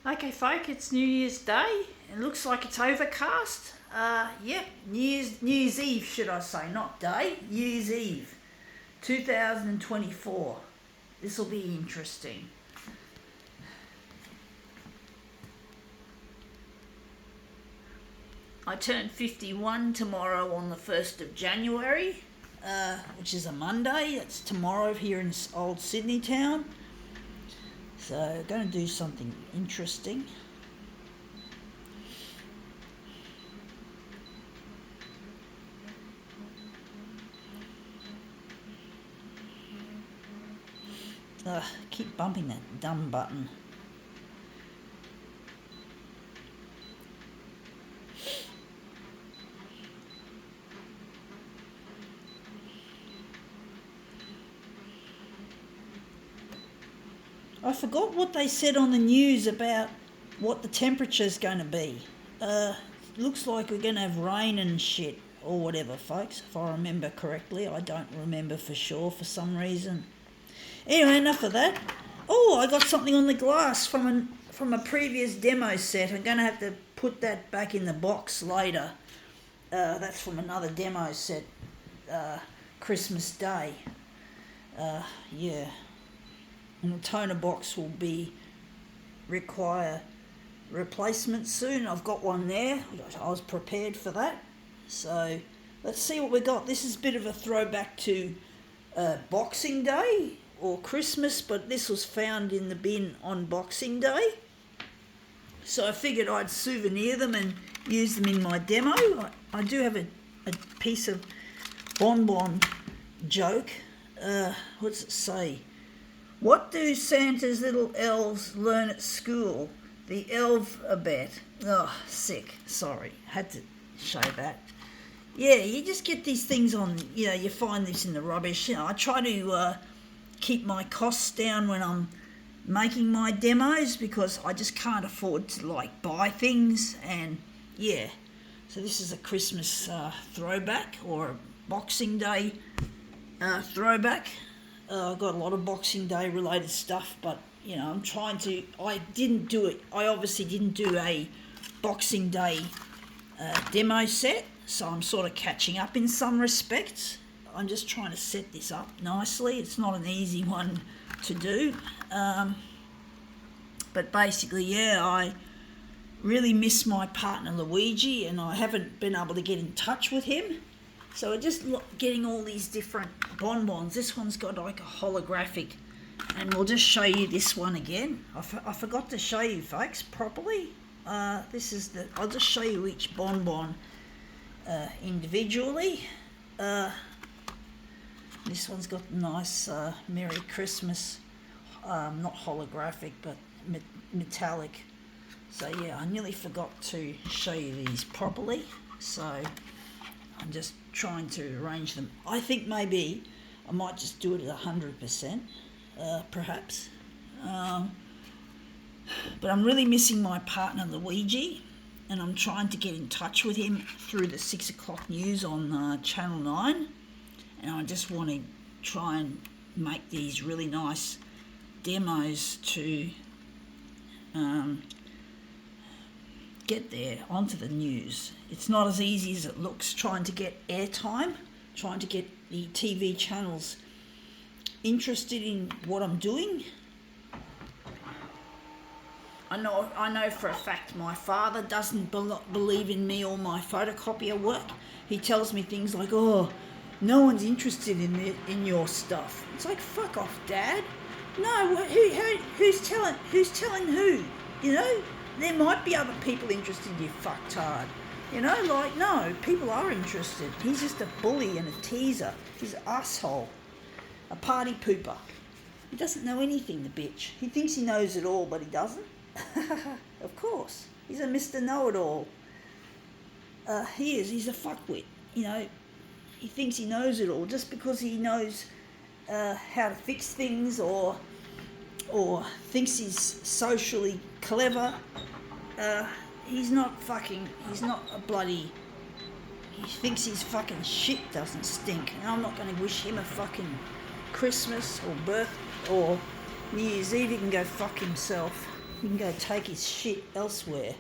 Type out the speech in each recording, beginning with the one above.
Okay, folk, it's New Year's Day. It looks like it's overcast. Yep, New Year's Eve, should I say, not day. New Year's Eve, 2024. This will be interesting. I turn 51 tomorrow on the 1st of January, which is a Monday. It's tomorrow here in old Sydney town. So, going to do something interesting. Keep bumping that dumb button. I forgot what they said on the news about what the temperature's going to be. Looks like we're going to have rain and shit or whatever, folks, if I remember correctly. I don't remember for sure for some reason. Anyway, enough of that. Oh, I got something on the glass from a previous demo set. I'm going to have to put that back in the box later. That's from another demo set, Christmas Day. Yeah. And the toner box will require replacement soon. I've got one there. I was prepared for that. So let's see what we got. This is a bit of a throwback to Boxing Day or Christmas, but this was found in the bin on Boxing Day. So I figured I'd souvenir them and use them in my demo. I do have a piece of bonbon joke. What's it say? What do Santa's little elves learn at school? The alphabet. Oh, sick. Sorry. Had to show that. Yeah, you just get these things on, you find this in the rubbish. I try to keep my costs down when I'm making my demos because I just can't afford to, buy things. And, yeah. So this is a Christmas throwback or a Boxing Day throwback. I've got a lot of Boxing Day related stuff, but I'm trying to. I obviously didn't do a Boxing Day demo set, so I'm sort of catching up in some respects. I'm just trying to set this up nicely. It's not an easy one to do, but basically, yeah, I really miss my partner Luigi, and I haven't been able to get in touch with him. So we're just getting all these different bonbons. This one's got like a holographic, and we'll just show you this one again. I forgot to show you, folks, properly. I'll just show you each bonbon individually. This one's got nice Merry Christmas, not holographic, but metallic. So yeah, I nearly forgot to show you these properly. So I'm just trying to arrange them. I think maybe I might just do it at 100%, perhaps. But I'm really missing my partner Luigi, and I'm trying to get in touch with him through the 6 o'clock news on Channel 9. And I just want to try and make these really nice demos to get there onto the news. It's not as easy as it looks trying to get airtime, trying to get the TV channels interested in what I'm doing. I know for a fact my father doesn't believe in me or my photocopier work. He tells me things like, "Oh, no one's interested in your stuff." It's like, fuck off, Dad. No, who's telling who? There might be other people interested, you fucktard. No, people are interested. He's just a bully and a teaser. He's an asshole. A party pooper. He doesn't know anything, the bitch. He thinks he knows it all, but he doesn't. Of course. He's a Mr. Know-it-all. He is. He's a fuckwit. He thinks he knows it all just because he knows how to fix things or thinks he's socially clever. He's not a bloody... He thinks his fucking shit doesn't stink. And I'm not going to wish him a fucking Christmas or birth or New Year's Eve. He can go fuck himself. He can go take his shit elsewhere.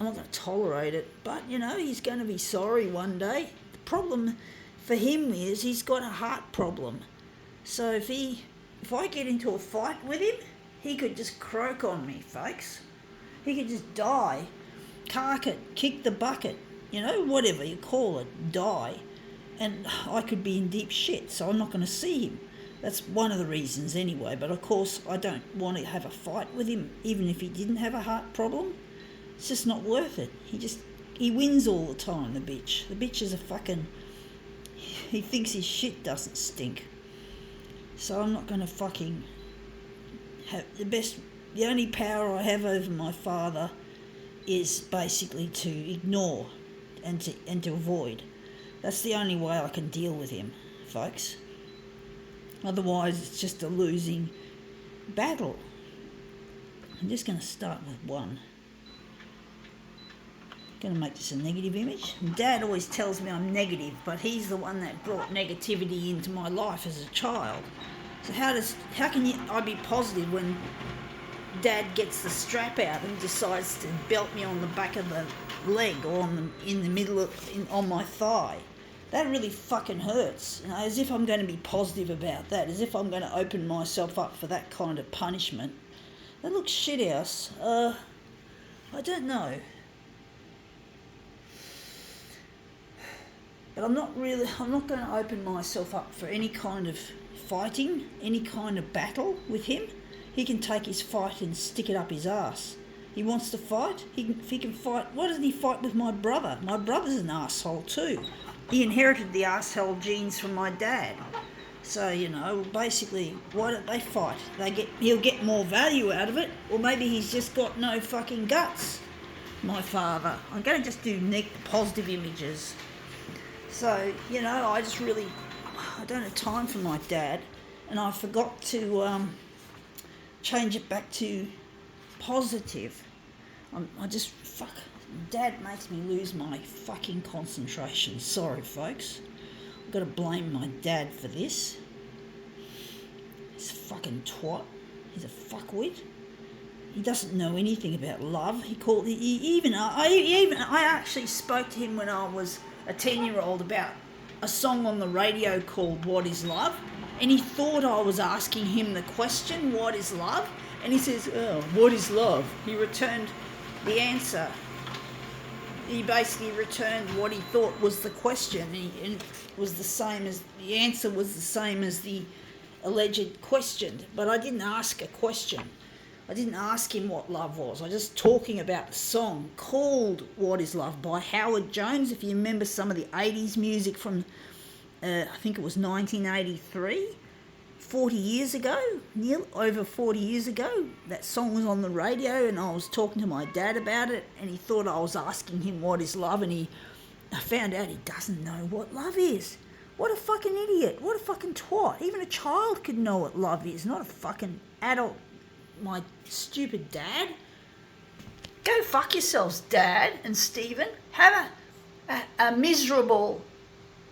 I'm not going to tolerate it, but he's going to be sorry one day. The problem for him is he's got a heart problem. So if I get into a fight with him, he could just croak on me, folks. He could just die, cark it, kick the bucket, whatever you call it, die. And I could be in deep shit, so I'm not going to see him. That's one of the reasons anyway, but of course I don't want to have a fight with him, even if he didn't have a heart problem. It's just not worth it. He wins all the time, the bitch. The bitch is he thinks his shit doesn't stink. So I'm not going to fucking have the only power I have over my father is basically to ignore and to avoid. That's the only way I can deal with him, folks. Otherwise, it's just a losing battle. I'm just going to start with one. Going to make this a negative image. Dad always tells me I'm negative, but he's the one that brought negativity into my life as a child. So how can I be positive when Dad gets the strap out and decides to belt me on the back of the leg or in the middle on my thigh? That really fucking hurts. As if I'm going to be positive about that, as if I'm going to open myself up for that kind of punishment. That looks shithouse. I don't know. But I'm not going to open myself up for any kind of fighting, any kind of battle with him. He can take his fight and stick it up his ass. He wants to fight. If he can fight, why doesn't he fight with my brother? My brother's an asshole too. He inherited the arsehole genes from my dad. So, basically, why don't they fight? He'll get more value out of it, or maybe he's just got no fucking guts, my father. I'm going to just do positive images. So, I don't have time for my dad, and I forgot to change it back to positive. Dad makes me lose my fucking concentration. Sorry, folks. I've got to blame my dad for this. He's a fucking twat. He's a fuckwit. He doesn't know anything about love. I actually spoke to him when I was a 10-year-old about a song on the radio called What Is Love? And he thought I was asking him the question, what is love? And he says, oh, what is love? He returned the answer. He basically returned what he thought was the question. And it was the answer was the same as the alleged question. But I didn't ask a question. I didn't ask him what love was. I was just talking about the song called What Is Love by Howard Jones. If you remember some of the 80s music from, I think it was 1983, 40 years ago, over 40 years ago. That song was on the radio and I was talking to my dad about it and he thought I was asking him what is love and I found out he doesn't know what love is. What a fucking idiot. What a fucking twat. Even a child could know what love is, not a fucking adult. My stupid dad. Go fuck yourselves, Dad and Stephen. Have a miserable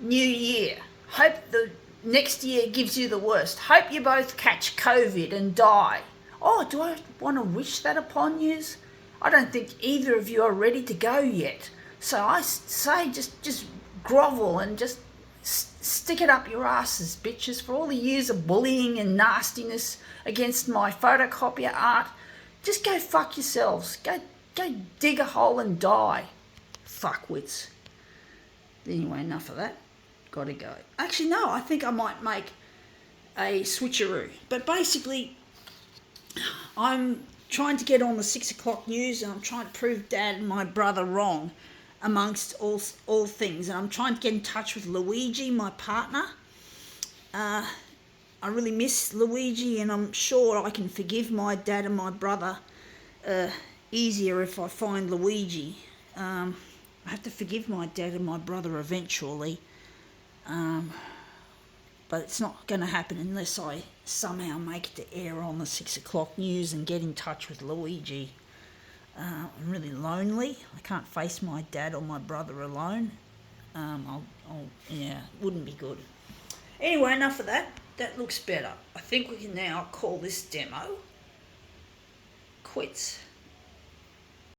new year. Hope the next year gives you the worst. Hope you both catch COVID and die. Oh, do I want to wish that upon yous? I don't think either of you are ready to go yet. So I say just grovel and just stick it up your asses, bitches, for all the years of bullying and nastiness against my photocopier art. Just go fuck yourselves. Go dig a hole and die. Fuckwits. Anyway, enough of that. Gotta go. Actually, no, I think I might make a switcheroo. But basically, I'm trying to get on the 6 o'clock news and I'm trying to prove Dad and my brother wrong amongst all things. And I'm trying to get in touch with Luigi, my partner. I really miss Luigi and I'm sure I can forgive my dad and my brother easier if I find Luigi. I have to forgive my dad and my brother eventually. But it's not going to happen unless I somehow make it to air on the 6 o'clock news and get in touch with Luigi. I'm really lonely. I can't face my dad or my brother alone. Wouldn't be good. Anyway, enough of that. That looks better. I think we can now call this demo. quits.